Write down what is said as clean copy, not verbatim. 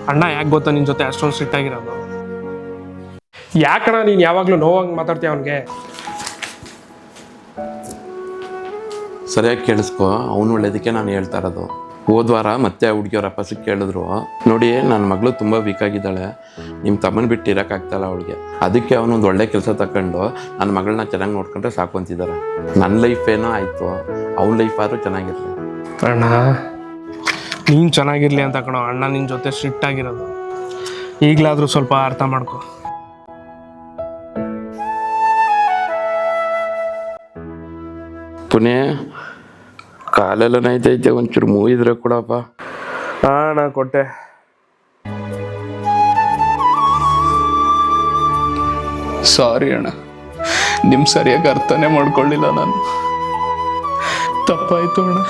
ಅಣ್ಣ ಯಾಕೆ ಗೊತ್ತಾ ನಿನ್ನ ಜೊತೆ ಅಷ್ಟೊಂದು ಸ್ಟ್ರಿಕ್ಟ್ ಆಗಿರೋದು? ಯಾಕಣ್ಣ ನೀನು ಯಾವಾಗಲೂ ನೋವಂಗೆ ಮಾತಾಡ್ತೀಯ ಅವನಿಗೆ? ಸರಿಯಾಗಿ ಕೇಳಿಸ್ಕೊ, ಅವನು ಒಳ್ಳೇದಕ್ಕೆ ನಾನು ಹೇಳ್ತಾ ಇರೋದು. ಹೋದ್ವಾರ ಮತ್ತೆ ಆ ಹುಡುಗಿಯವ್ರ ಅಪ್ಪಸಿಗೆ ಕೇಳಿದ್ರು, ನೋಡಿ ನನ್ನ ಮಗಳು ತುಂಬ ವೀಕ್ ಆಗಿದ್ದಾಳೆ, ನಿಮ್ಮ ತಮ್ಮನ ಬಿಟ್ಟು ಇರೋಕ್ಕಾಗ್ತಾಯಿಲ್ಲ ಅವಳಿಗೆ, ಅದಕ್ಕೆ ಅವನೊಂದು ಒಳ್ಳೆ ಕೆಲಸ ತಗೊಂಡು ನನ್ನ ಮಗಳನ್ನ ಚೆನ್ನಾಗಿ ನೋಡ್ಕೊಂಡ್ರೆ ಸಾಕು ಅಂತಿದ್ದಾರೆ. ನನ್ನ ಲೈಫ್ ಏನೋ ಆಯಿತು, ಅವನ ಲೈಫ್ ಆದರೂ ಚೆನ್ನಾಗಿರಲಿ. ಅಣ್ಣ ನೀನು ಚೆನ್ನಾಗಿರಲಿ ಅಂತ ಕಣೋ ಅಣ್ಣ ನಿನ್ನ ಜೊತೆ ಸ್ಟ್ರಿಕ್ಟ್ ಆಗಿರೋದು. ಈಗಲಾದರೂ ಸ್ವಲ್ಪ ಅರ್ಥ ಮಾಡ್ಕೊ. ಪುನೇ ಕಾಲೆಲ್ಲ ನೈತೈತೆ, ಒಂಚೂರು ಮೂವಿದ್ರೆ ಕೊಡಪ್ಪ. ಅಣ್ಣ ಕೊಟ್ಟೆ. ಸಾರಿ ಅಣ್ಣ, ನಿಮ್ಮ ಸರಿಯಾಗಿ ಅರ್ಥನೇ ಮಾಡ್ಕೊಳ್ಳಿಲ್ಲ ನಾನು. ತಪ್ಪಾಯ್ತು ಅಣ್ಣ.